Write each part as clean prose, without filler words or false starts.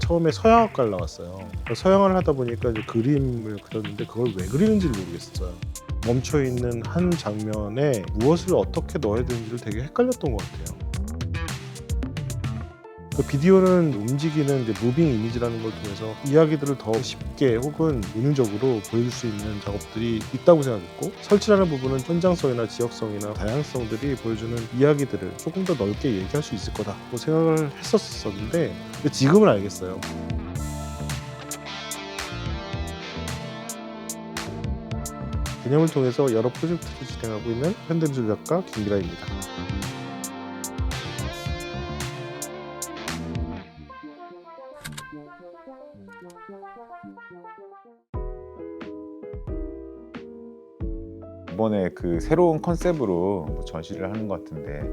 처음에 서양학과를 나왔어요. 서양을 하다 보니까 이제 그림을 그렸는데 그걸 왜 그리는지 모르겠어요. 멈춰 있는 한 장면에 무엇을 어떻게 넣어야 되는지를 되게 헷갈렸던 것 같아요. 그 비디오는 움직이는 이제 무빙 이미지라는 걸 통해서 이야기들을 더 쉽게 혹은 은유적으로 보여줄 수 있는 작업들이 있다고 생각했고, 설치라는 부분은 현장성이나 지역성이나 다양성들이 보여주는 이야기들을 조금 더 넓게 얘기할 수 있을 거다고 생각을 했었는데 지금은 알겠어요. 개념을 통해서 여러 프로젝트를 진행하고 있는 현대미술 작가 김기라입니다. 이번에 그 새로운 컨셉으로 뭐 전시를 하는 것 같은데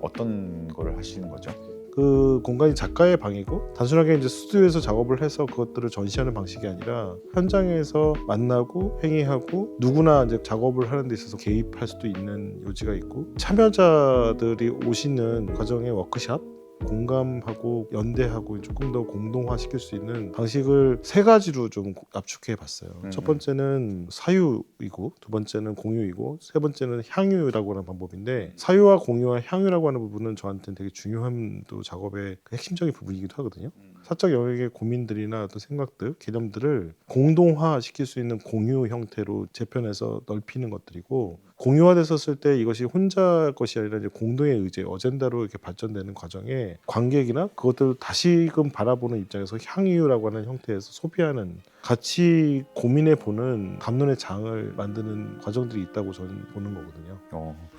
어떤 걸 하시는 거죠? 그 공간이 작가의 방이고, 단순하게 이제 스튜디오에서 작업을 해서 그것들을 전시하는 방식이 아니라 현장에서 만나고 회의하고 누구나 이제 작업을 하는 데 있어서 개입할 수도 있는 요지가 있고, 참여자들이 오시는 과정의 워크샵, 공감하고 연대하고 조금 더 공동화시킬 수 있는 방식을 세 가지로 좀 압축해 봤어요. 첫 번째는 사유이고, 두 번째는 공유이고, 세 번째는 향유라고 하는 방법인데, 사유와 공유와 향유라고 하는 부분은 저한테는 되게 중요한 또 작업의 그 핵심적인 부분이기도 하거든요. 사적 영역의 고민들이나 어떤 생각들, 개념들을 공동화시킬 수 있는 공유 형태로 재편해서 넓히는 것들이고, 공유화됐었을 때 이것이 혼자 것이 아니라 이제 공동의 의제, 어젠다로 이렇게 발전되는 과정에 관객이나 그것들을 다시금 바라보는 입장에서 향유라고 하는 형태에서 소비하는, 같이 고민해보는 감론의 장을 만드는 과정들이 있다고 저는 보는 거거든요.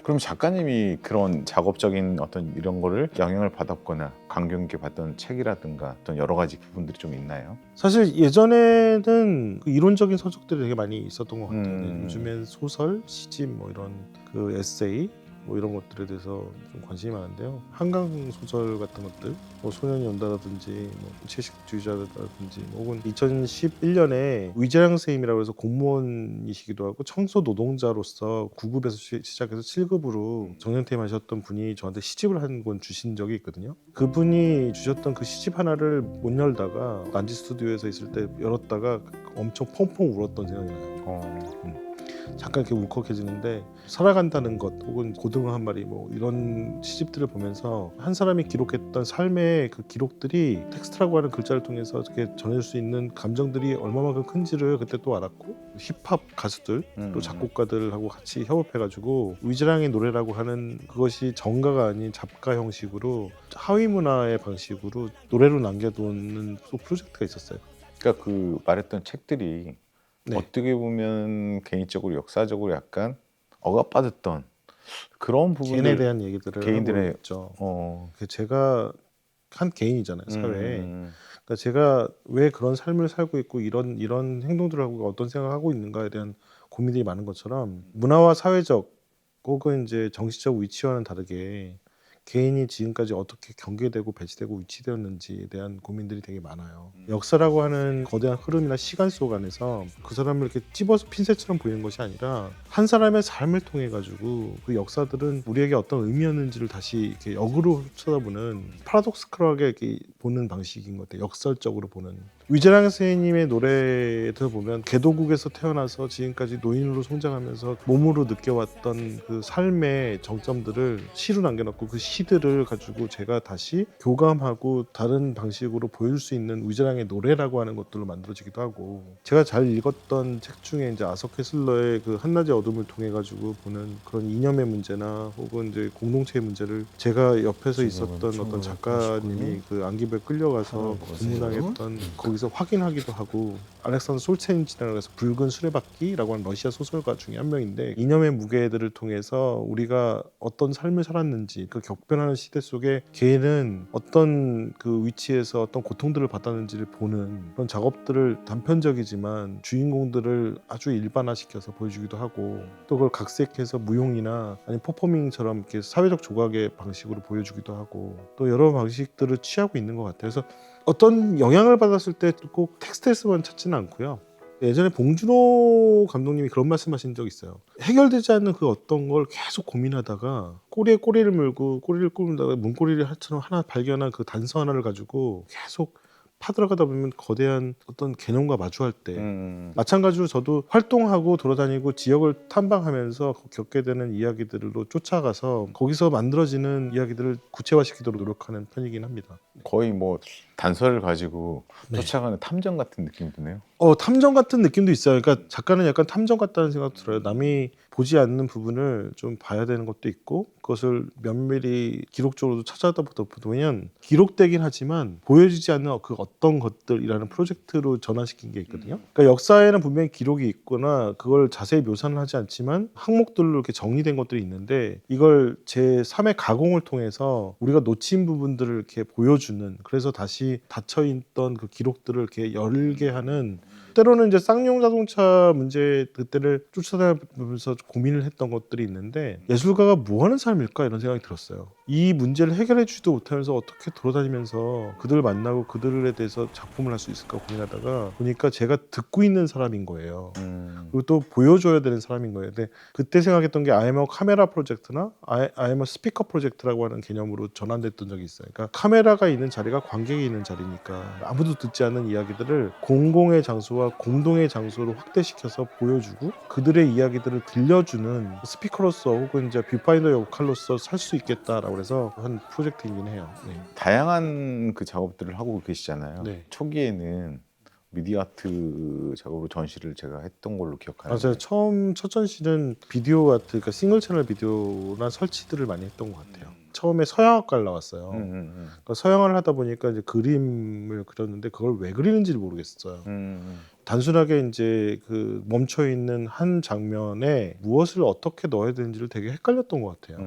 그럼 작가님이 그런 작업적인 어떤 이런 거를 영향을 받았거나 감명 깊게 봤던 책이라든가 어떤 여러 가지 부분들이 좀 있나요? 사실 예전에는 그 이론적인 서적들이 되게 많이 있었던 것 같아요. 요즘엔 소설, 시집, 뭐 이런 그 에세이 뭐 이런 것들에 대해서 좀 관심이 많은데요. 한강 소설 같은 것들, 뭐 소년이 온다라든지, 뭐 채식주의자라든지, 혹은 2011년에 위재량 선생님이라고 해서 공무원이시기도 하고 청소 노동자로서 9급에서 시작해서 7급으로 정년퇴임하셨던 분이 저한테 시집을 한 권 주신 적이 있거든요. 그분이 주셨던 그 시집 하나를 못 열다가 난지 스튜디오에서 있을 때 열었다가 엄청 펑펑 울었던 생각이 나요. 잠깐 이렇게 울컥해지는데, 살아간다는 것 혹은 고등어 한 마리 뭐 이런 시집들을 보면서 한 사람이 기록했던 삶의 그 기록들이 텍스트라고 하는 글자를 통해서 어떻게 전해줄 수 있는 감정들이 얼마만큼 큰지를 그때 또 알았고, 힙합 가수들 또 작곡가들하고 같이 협업해가지고 위즈랑의 노래라고 하는 그것이 정가가 아닌 잡가 형식으로 하위 문화의 방식으로 노래로 남겨두는 또 프로젝트가 있었어요. 그러니까 그 말했던 책들이 네. 어떻게 보면 개인적으로 역사적으로 약간 억압받았던 그런 개인에 부분들, 대한 얘기들을 개인들의 하고 있죠. 제가 한 개인이잖아요, 사회에. 음, 그러니까 제가 왜 그런 삶을 살고 있고 이런 행동들을 하고 어떤 생각을 하고 있는가에 대한 고민들이 많은 것처럼, 문화와 사회적 혹은 이제 정치적 위치와는 다르게 개인이 지금까지 어떻게 경계되고 배치되고 위치되었는지에 대한 고민들이 되게 많아요. 역사라고 하는 거대한 흐름이나 시간 속 안에서 그 사람을 이렇게 찝어서 핀셋처럼 보이는 것이 아니라 한 사람의 삶을 통해 가지고 그 역사들은 우리에게 어떤 의미였는지를 다시 이렇게 역으로 쳐다보는, 파라독스컬하게 이렇게 보는 방식인 것 같아요. 역설적으로 보는. 위재랑 선생님의 노래에서 보면 개도국에서 태어나서 지금까지 노인으로 성장하면서 몸으로 느껴왔던 그 삶의 정점들을 시로 남겨놓고, 그 시들을 가지고 제가 다시 교감하고 다른 방식으로 보여줄 수 있는 위재랑의 노래라고 하는 것들로 만들어지기도 하고, 제가 잘 읽었던 책 중에 이제 아서 캐슬러의 그 한낮의 어둠을 통해 가지고 보는 그런 이념의 문제나 혹은 이제 공동체의 문제를 제가 옆에서 있었던 어떤 작가님이 그 안기부에 끌려가서 주문당했던 거기서 확인하기도 하고, 알렉산더 솔체니치라고 해서 붉은 수레바퀴라고 하는 러시아 소설가 중에 한 명인데, 이념의 무게들을 통해서 우리가 어떤 삶을 살았는지, 그 격변하는 시대 속에 개인은 어떤 그 위치에서 어떤 고통들을 받았는지를 보는 그런 작업들을 단편적이지만 주인공들을 아주 일반화시켜서 보여주기도 하고, 또 그걸 각색해서 무용이나 아니면 퍼포밍처럼 이렇게 사회적 조각의 방식으로 보여주기도 하고, 또 여러 방식들을 취하고 있는 것 같아요. 그래서 어떤 영향을 받았을 때 꼭 텍스트에서만 찾지는 않고요. 예전에 봉준호 감독님이 그런 말씀하신 적 있어요. 해결되지 않는 그 어떤 걸 계속 고민하다가 꼬리에 꼬리를 물고 꼬리를 꼬물다가 문고리를 하처럼 하나 발견한 그 단서 하나를 가지고 계속 파들어가다 보면 거대한 어떤 개념과 마주할 때 마찬가지로 저도 활동하고 돌아다니고 지역을 탐방하면서 겪게 되는 이야기들로 쫓아가서 거기서 만들어지는 이야기들을 구체화시키도록 노력하는 편이긴 합니다. 거의 뭐 단서를 가지고 네. 쫓아가는 탐정 같은 느낌이 드네요. 탐정 같은 느낌도 있어요. 그러니까 작가는 약간 탐정 같다는 생각 들어요. 남이 보지 않는 부분을 좀 봐야 되는 것도 있고 그것을 면밀히 기록적으로도 찾아보다 보면 기록되긴 하지만 보여지지 않는 그 어떤 것들이라는 프로젝트로 전환시킨 게 있거든요. 그러니까 역사에는 분명히 기록이 있거나 그걸 자세히 묘사는 하지 않지만 항목들로 이렇게 정리된 것들이 있는데 이걸 제3의 가공을 통해서 우리가 놓친 부분들을 이렇게 보여주는 그래서 다시 닫혀있던 그 기록들을 이렇게 열게 하는 때로는 이제 쌍용 자동차 문제 그때를 쫓아다니면서 고민을 했던 것들이 있는데 예술가가 뭐 하는 삶일까 이런 생각이 들었어요. 이 문제를 해결해 주지도 못하면서 어떻게 돌아다니면서 그들을 만나고 그들에 대해서 작품을 할 수 있을까 고민하다가 보니까 제가 듣고 있는 사람인 거예요. 그리고 또 보여줘야 되는 사람인 거예요. 근데 그때 생각했던 게 IMO 카메라 프로젝트나 IMO 스피커 프로젝트라고 하는 개념으로 전환됐던 적이 있어요. 그러니까 카메라가 있는 자리가 관객이 있는 자리니까 아무도 듣지 않는 이야기들을 공공의 장소와 공동의 장소로 확대시켜서 보여주고 그들의 이야기들을 들려주는 스피커로서 혹은 이제 뷰파인더 역할로서 살 수 있겠다라고 해서 한 프로젝트이긴 해요. 네. 다양한 그 작업들을 하고 계시잖아요. 네. 초기에는 미디어 아트 작업으로 전시를 제가 했던 걸로 기억하는데 맞아요. 처음 첫 전시는 비디오 아트, 그러니까 싱글 채널 비디오나 설치들을 많이 했던 것 같아요. 처음에 서양학과를 나왔어요. 그러니까 서양을 하다 보니까 이제 그림을 그렸는데 그걸 왜 그리는지를 모르겠어요. 단순하게 이제 그 멈춰 있는 한 장면에 무엇을 어떻게 넣어야 되는지를 되게 헷갈렸던 것 같아요.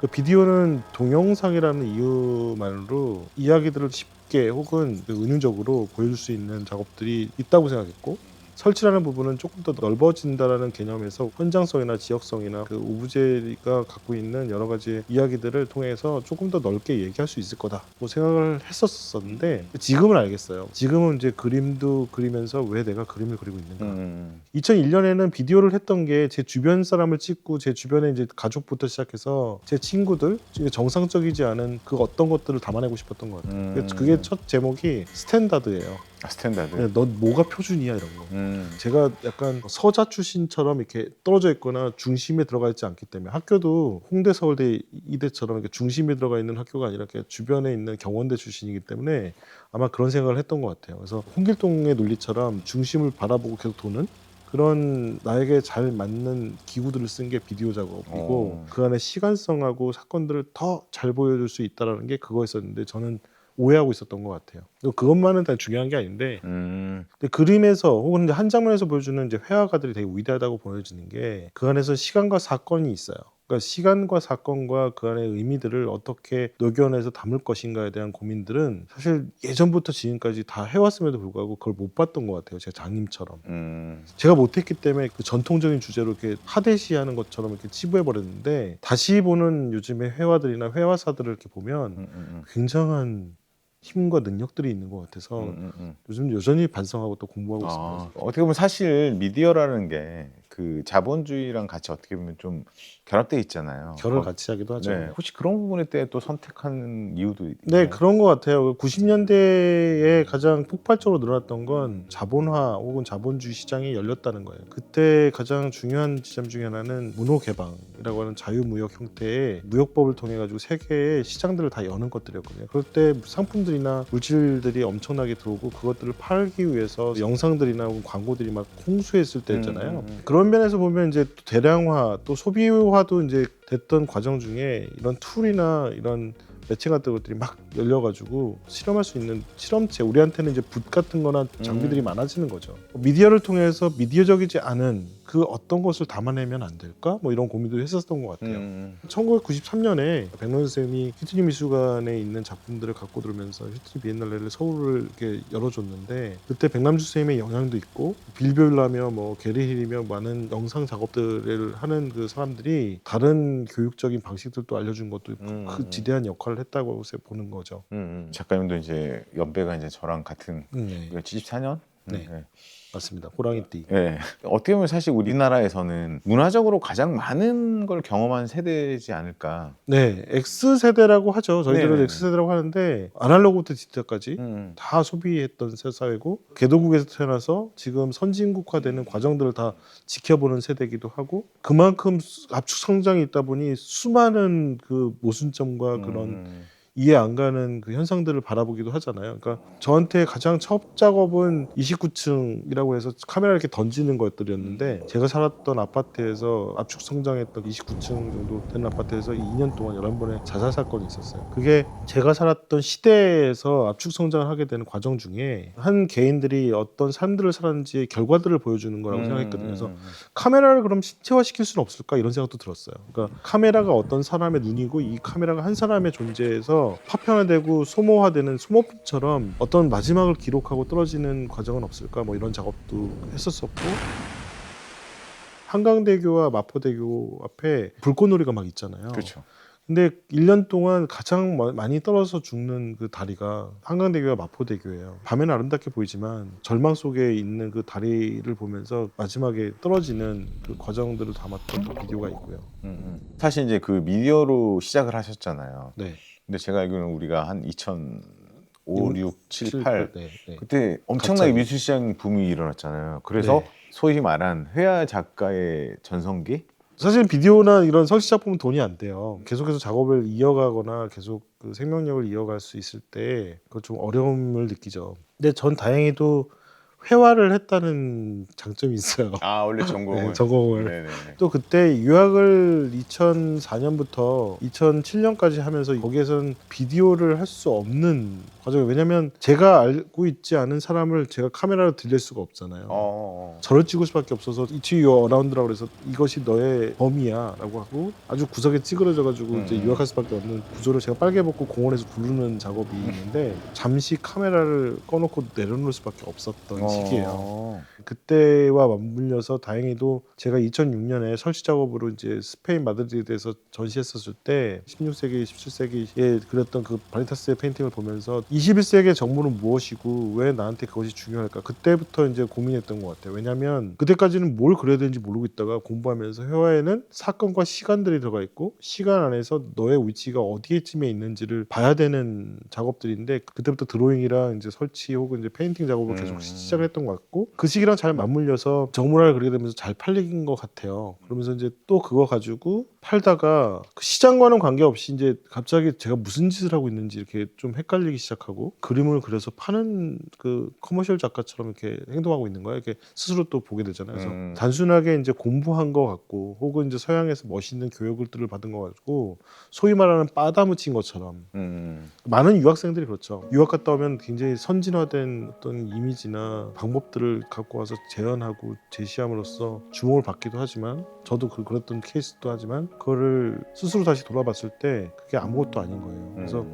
그 비디오는 동영상이라는 이유만으로 이야기들을 쉽게 혹은 그 은유적으로 보여줄 수 있는 작업들이 있다고 생각했고 설치라는 부분은 조금 더 넓어진다라는 개념에서 현장성이나 지역성이나 그 오브제가 갖고 있는 여러 가지 이야기들을 통해서 조금 더 넓게 얘기할 수 있을 거다고 생각을 했었는데 지금은 알겠어요. 지금은 이제 그림도 그리면서 왜 내가 그림을 그리고 있는가. 2001년에는 비디오를 했던 게 제 주변 사람을 찍고 제 주변에 이제 가족부터 시작해서 제 친구들 정상적이지 않은 그 어떤 것들을 담아내고 싶었던 것 같아요. 그게 첫 제목이 스탠다드예요. 스탠다드. 네, 넌 뭐가 표준이야 이런 거. 제가 약간 서자 출신처럼 이렇게 떨어져 있거나 중심에 들어가 있지 않기 때문에 학교도 홍대 서울대 이대처럼 이렇게 중심에 들어가 있는 학교가 아니라 이렇게 주변에 있는 경원대 출신이기 때문에 아마 그런 생각을 했던 것 같아요. 그래서 홍길동의 논리처럼 중심을 바라보고 계속 도는 그런 나에게 잘 맞는 기구들을 쓴 게 비디오 작업이고 그 안에 시간성하고 사건들을 더 잘 보여줄 수 있다는 게 그거였었는데 저는 오해하고 있었던 것 같아요. 그것만은 다 중요한 게 아닌데, 근데 그림에서 혹은 이제 한 장면에서 보여주는 이제 회화가들이 되게 위대하다고 보여지는 게 그 안에서 시간과 사건이 있어요. 그러니까 시간과 사건과 그 안의 의미들을 어떻게 녹여내서 담을 것인가에 대한 고민들은 사실 예전부터 지금까지 다 해왔음에도 불구하고 그걸 못 봤던 것 같아요. 제가 장님처럼. 제가 못했기 때문에 그 전통적인 주제로 이렇게 하대시하는 것처럼 이렇게 치부해버렸는데 다시 보는 요즘의 회화들이나 회화사들을 이렇게 보면 굉장한 힘과 능력들이 있는 것 같아서 요즘 여전히 반성하고 또 공부하고 있습니다. 어떻게 보면 사실 미디어라는 게 그 자본주의랑 같이 어떻게 보면 좀 결합되어 있잖아요. 결을 같이 하기도 하죠. 네. 혹시 그런 부분에 대해 또 선택하는 이유도 있나요? 네, 그런 것 같아요. 90년대에 가장 폭발적으로 늘어났던 건 자본화 혹은 자본주의 시장이 열렸다는 거예요. 그때 가장 중요한 지점 중에 하나는 문호개방이라고 하는 자유무역 형태의 무역법을 통해 가지고 세계의 시장들을 다 여는 것들이었거든요. 그럴 때 상품들이나 물질들이 엄청나게 들어오고 그것들을 팔기 위해서 영상들이나 혹은 광고들이 막 홍수했을 때였잖아요. 그런 면에서 보면 이제 또 대량화 또 소비화도 이제 됐던 과정 중에 이런 툴이나 이런 매체 같은 것들이 막 열려가지고 실험할 수 있는 실험체 우리한테는 이제 붓 같은 거나 장비들이 많아지는 거죠. 미디어를 통해서 미디어적이지 않은 그 어떤 것을 담아내면 안 될까? 뭐 이런 고민도 했었던 것 같아요. 1993년에 백론 선생님이 휘트니 미술관에 있는 작품들을 갖고 들으면서 휘트니 비엔날레를 서울을 이렇게 열어줬는데 그때 백남주 선생님의 영향도 있고 빌별라며 뭐 게리 힐이며 많은 영상 작업들을 하는 그 사람들이 다른 교육적인 방식들도 알려준 것도 그 지대한 역할을 했다고 보는 거죠. 작가님도 이제 연배가 이제 저랑 같은 네. 74년 네. 맞습니다. 호랑이띠. 예. 어떻게 보면 사실 우리나라에서는 문화적으로 가장 많은 걸 경험한 세대지 않을까. 네, X세대라고 하죠. 저희들은 네네네. X세대라고 하는데 아날로그부터 디지털까지 음. 다 소비했던 사회고 개도국에서 태어나서 지금 선진국화되는 과정들을 다 지켜보는 세대이기도 하고 그만큼 압축 성장이 있다 보니 수많은 그 모순점과 그런 이해 안 가는 그 현상들을 바라보기도 하잖아요. 그러니까 저한테 가장 첫 작업은 29층이라고 해서 카메라 이렇게 던지는 것들이었는데 제가 살았던 아파트에서 압축 성장했던 29층 정도 되는 아파트에서 2년 동안 11번의 자살 사건이 있었어요. 그게 제가 살았던 시대에서 압축 성장을 하게 되는 과정 중에 한 개인들이 어떤 삶들을 살았는지의 결과들을 보여주는 거라고 생각했거든요. 그래서 카메라를 그럼 신체화시킬 수는 없을까 이런 생각도 들었어요. 그러니까 카메라가 어떤 사람의 눈이고 이 카메라가 한 사람의 존재에서 파편화되고 소모화되는 소모품처럼 어떤 마지막을 기록하고 떨어지는 과정은 없을까 뭐 이런 작업도 했었었고 한강대교와 마포대교 앞에 불꽃놀이가 막 있잖아요. 그렇죠. 근데 1년 동안 가장 많이 떨어져서 죽는 그 다리가 한강대교와 마포대교예요. 밤에는 아름답게 보이지만 절망 속에 있는 그 다리를 보면서 마지막에 떨어지는 그 과정들을 담았던 그 비디오가 있고요. 사실 이제 그 미디어로 시작을 하셨잖아요. 네. 근데 제가 알기로는 우리가 한 2005, 6, 7, 8 네, 네. 그때 엄청나게 갑자기. 미술시장 붐이 일어났잖아요. 그래서 네. 소위 말한 회화 작가의 전성기? 사실 비디오나 이런 설치 작품은 돈이 안 돼요. 계속해서 작업을 이어가거나 계속 그 생명력을 이어갈 수 있을 때 그거 좀 어려움을 느끼죠. 근데 전 다행히도 회화를 했다는 장점이 있어요. 아 원래 전공을. 네, 전공을. 네네네. 또 그때 유학을 2004년부터 2007년까지 하면서 거기에서는 비디오를 할 수 없는 과정이에요. 왜냐하면 제가 알고 있지 않은 사람을 제가 카메라로 들릴 수가 없잖아요. 저를 찍을 수밖에 없어서 It's your around라고 그래서 이것이 너의 범위야라고 하고 아주 구석에 찌그러져가지고 이제 유학할 수밖에 없는 구조를 제가 빨개 벗고 공원에서 부르는 작업이 있는데 잠시 카메라를 꺼놓고 내려놓을 수밖에 없었던 시기예요. 그때와 맞물려서 다행히도 제가 2006년에 설치 작업으로 이제 스페인 마드리드에서 전시했었을 때 16세기, 17세기에 그렸던 그 바니타스의 페인팅을 보면서 21세기의 정보는 무엇이고 왜 나한테 그것이 중요할까? 그때부터 이제 고민했던 것 같아요. 왜냐하면 그때까지는 뭘 그려야 되는지 모르고 있다가 공부하면서 회화에는 사건과 시간들이 들어가 있고 시간 안에서 너의 위치가 어디에쯤에 있는지를 봐야 되는 작업들인데 그때부터 드로잉이랑 이제 설치 혹은 이제 페인팅 작업을 계속 시작을 했던 것 같고 그 시기랑 잘 맞물려서 정문화를 그리게 되면서 잘 팔린 것 같아요. 그러면서 이제 또 그거 가지고 팔다가 그 시장과는 관계없이 이제 갑자기 제가 무슨 짓을 하고 있는지 이렇게 좀 헷갈리기 시작하고 그림을 그려서 파는 그 커머셜 작가처럼 이렇게 행동하고 있는 거예요. 이렇게 스스로 또 보게 되잖아요. 그래서 단순하게 이제 공부한 것 같고 혹은 이제 서양에서 멋있는 교육들을 받은 것 같고 소위 말하는 빠다무친 것처럼 많은 유학생들이 그렇죠. 유학 갔다 오면 굉장히 선진화된 어떤 이미지나 방법들을 갖고 와서 재현하고 제시함으로써 주목을 받기도 하지만 저도 그랬던 케이스도 하지만 그거를 스스로 다시 돌아봤을 때 그게 아무것도 아닌 거예요. 그래서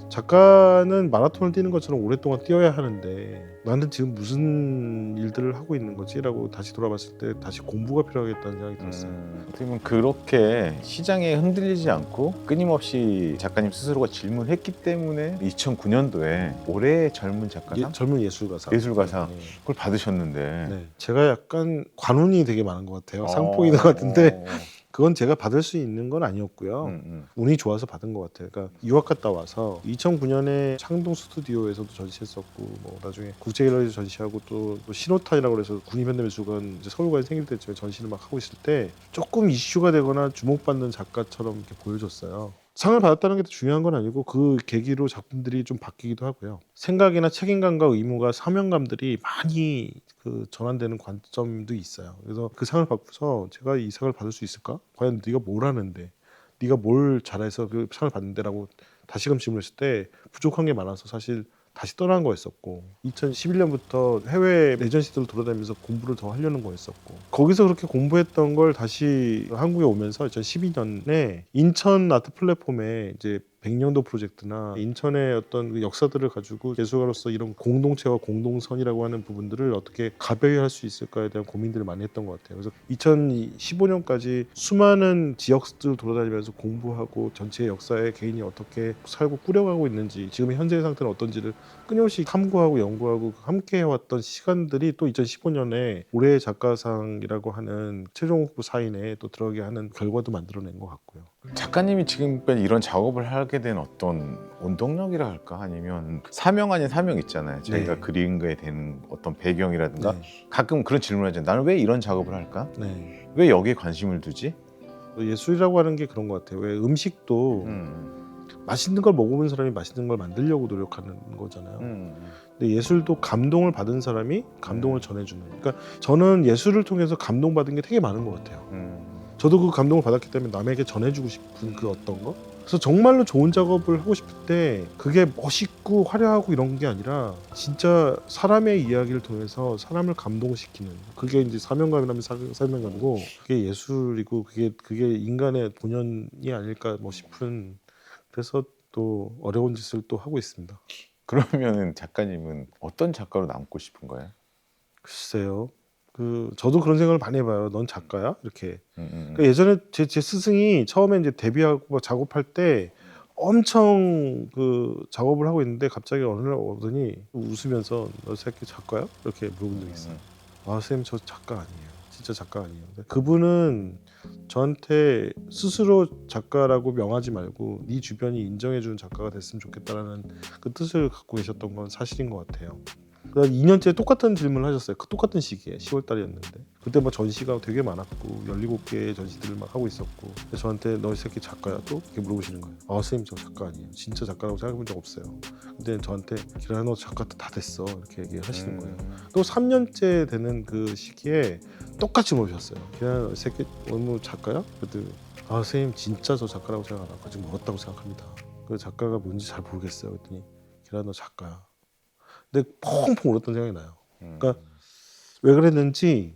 작가는 마라톤을 뛰는 것처럼 오랫동안 뛰어야 하는데 나는 지금 무슨 일들을 하고 있는 거지? 라고 다시 돌아봤을 때 다시 공부가 필요하겠다는 생각이 들었어요. 어떻게 보면 그렇게 시장에 흔들리지 않고 끊임없이 작가님 스스로가 질문했기 때문에 2009년도에 올해의 젊은 작가상? 젊은 예술가상. 예술가상. 네. 그걸 받으셨는데 네. 제가 약간 관운이 되게 많은 것 같아요. 상폭인 것 같은데 그건 제가 받을 수 있는 건 아니었고요. 운이 좋아서 받은 것 같아요. 그러니까 유학 갔다 와서 2009년에 창동 스튜디오에서도 전시했었고 뭐 나중에 국제갤러리에서 전시하고 또 신호탄이라고 해서 국립현대미술관 이제 서울관이 생길 때쯤에 전시를 막 하고 있을 때 조금 이슈가 되거나 주목받는 작가처럼 이렇게 보여줬어요. 상을 받았다는 게 중요한 건 아니고 그 계기로 작품들이 좀 바뀌기도 하고요. 생각이나 책임감과 의무가 사명감들이 많이 그 전환되는 관점도 있어요. 그래서 그 상을 받고서 제가 이 상을 받을 수 있을까? 과연 네가 뭘 하는데? 네가 뭘 잘해서 그 상을 받는데라고 다시금 질문했을 때 부족한 게 많아서 사실 다시 떠난 거였었고 2011년부터 해외 레전시들을 돌아다니면서 공부를 더 하려는 거였었고 거기서 그렇게 공부했던 걸 다시 한국에 오면서 2012년에 인천 아트 플랫폼에 이제 백년도 프로젝트나 인천의 어떤 그 역사들을 가지고 예술가로서 이런 공동체와 공동선이라고 하는 부분들을 어떻게 가벼이 할 수 있을까에 대한 고민들을 많이 했던 것 같아요. 그래서 2015년까지 수많은 지역들을 돌아다니면서 공부하고 전체 역사에 개인이 어떻게 살고 꾸려가고 있는지, 지금 현재의 상태는 어떤지를 끊임없이 탐구하고 연구하고 함께 해왔던 시간들이 또 2015년에 올해의 작가상이라고 하는 최종 후보 사인에 또 들어가게 하는 결과도 만들어낸 것 같고요. 작가님이 지금까지 이런 작업을 하게 된 어떤 원동력이라 할까? 아니면 사명 아닌 사명 있잖아요. 자기가 네. 그린 거에 대한 어떤 배경이라든가 네. 가끔 그런 질문을 하잖아요. 나는 왜 이런 작업을 할까? 네. 왜 여기에 관심을 두지? 예술이라고 하는 게 그런 것 같아요. 왜 음식도 맛있는 걸 먹어본 사람이 맛있는 걸 만들려고 노력하는 거잖아요. 근데 예술도 감동을 받은 사람이 감동을 전해주는. 그러니까 저는 예술을 통해서 감동받은 게 되게 많은 것 같아요. 저도 그 감동을 받았기 때문에 남에게 전해주고 싶은 그 어떤 거. 그래서 정말로 좋은 작업을 하고 싶을 때 그게 멋있고 화려하고 이런 게 아니라 진짜 사람의 이야기를 통해서 사람을 감동시키는, 그게 이제 사명감이라면 사명감이고, 그게 예술이고, 그게 인간의 본연이 아닐까 뭐 싶은. 그래서 또 어려운 짓을 또 하고 있습니다. 그러면은 작가님은 어떤 작가로 남고 싶은 거예요? 글쎄요. 저도 그런 생각을 많이 해봐요. 넌 작가야? 이렇게. 그러니까 예전에 제 스승이 처음에 이제 데뷔하고 막 작업할 때 엄청 그 작업을 하고 있는데 갑자기 어느 날 오더니 웃으면서 너 새끼 작가야? 이렇게 물어본 적이 있어요. 아, 선생님 저 작가 아니에요. 진짜 작가 아니에요. 근데 그분은 저한테 스스로 작가라고 명하지 말고 네 주변이 인정해주는 작가가 됐으면 좋겠다라는 그 뜻을 갖고 계셨던 건 사실인 것 같아요. 2년째 똑같은 질문을 하셨어요. 그 똑같은 시기에 10월 달이었는데 그때 뭐 전시가 되게 많았고 17개의 전시들을 막 하고 있었고, 저한테 너 이 새끼 작가야? 또? 이렇게 물어보시는 거예요. 아, 선생님 저 작가 아니에요. 진짜 작가라고 생각해본 적 없어요. 근데 저한테 기라야 너 작가 다 됐어 이렇게 얘기하시는 거예요. 또 3년째 되는 그 시기에 똑같이 물으셨어요. 기라야 너 이 새끼 오늘 작가야? 그랬더니 아, 선생님 진짜 저 작가라고 생각 안 하고 지금 멀었다고 생각합니다. 그 작가가 뭔지 잘 모르겠어요. 그랬더니 기라야 너 작가야. 근데 펑펑 울었던 생각이 나요. 그러니까 왜 그랬는지,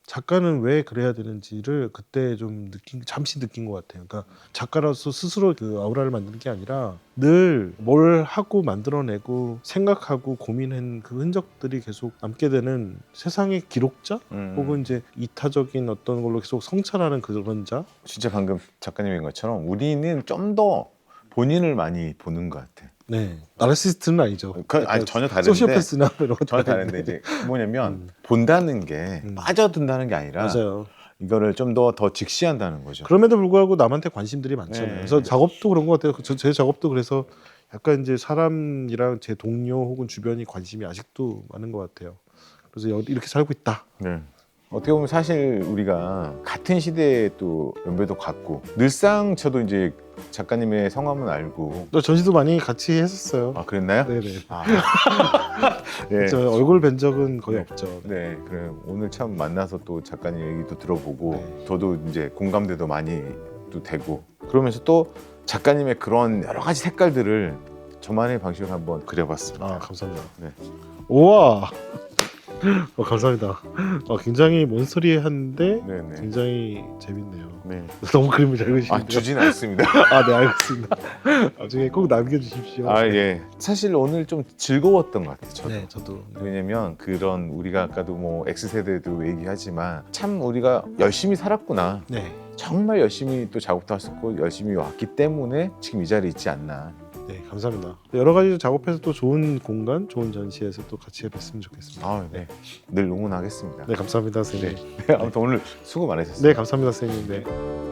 작가는 왜 그래야 되는지를 그때 좀 잠시 느낀 것 같아요. 그러니까 작가로서 스스로 그 아우라를 만드는 게 아니라 늘 뭘 하고 만들어내고 생각하고 고민한 그 흔적들이 계속 남게 되는 세상의 기록자? 혹은 이제 이타적인 어떤 걸로 계속 성찰하는 그런 자? 진짜 방금 작가님인 것처럼 우리는 좀 더 본인을 많이 보는 것 같아. 네, 나르시스트는 아니죠. 아니, 전혀 다른데. 소시오패스나 이런 거 전혀 다른데 이제 뭐냐면 본다는 게 빠져든다는 게 아니라 맞아요. 이거를 좀 더 직시한다는 거죠. 그럼에도 불구하고 남한테 관심들이 많잖아요. 네. 그래서 작업도 그런 것 같아요. 제 작업도 그래서 약간 이제 사람이랑 제 동료 혹은 주변이 관심이 아직도 많은 것 같아요. 그래서 이렇게 살고 있다. 네. 어떻게 보면 사실 우리가 같은 시대에 또 연배도 같고 늘상 저도 이제 작가님의 성함은 알고. 또 전시도 많이 같이 했었어요. 아, 그랬나요? 네네. 아. 네. 저 얼굴 뵌 적은 거의 없죠. 네, 그래 오늘 참 만나서 또 작가님 얘기도 들어보고 네. 저도 이제 공감대도 많이 또 되고, 그러면서 또 작가님의 그런 여러 가지 색깔들을 저만의 방식으로 한번 그려봤습니다. 아, 감사합니다. 네. 우와. 감사합니다. 굉장히 몬스터리한데 네네. 굉장히 재밌네요. 네. 너무 그림을 잘 그리시는데요. 주진 않습니다. 아, 네, 알겠습니다. 나중에 꼭 남겨주십시오. 아, 예. 사실 오늘 좀 즐거웠던 것 같아요. 저도. 네, 저도. 왜냐면 그런 우리가 아까도 뭐 X세대도 얘기하지만 참 우리가 열심히 살았구나. 네. 정말 열심히 또 작업도 했었고 열심히 왔기 때문에 지금 이 자리에 있지 않나. 네, 감사합니다. 여러 가지 작업해서 또 좋은 공간, 좋은 전시에서 또 같이 뵀으면 좋겠습니다. 아, 네. 늘 응원하겠습니다. 네, 감사합니다, 선생님. 아무튼 오늘 수고 많으셨어요. 네, 감사합니다, 선생님. 네.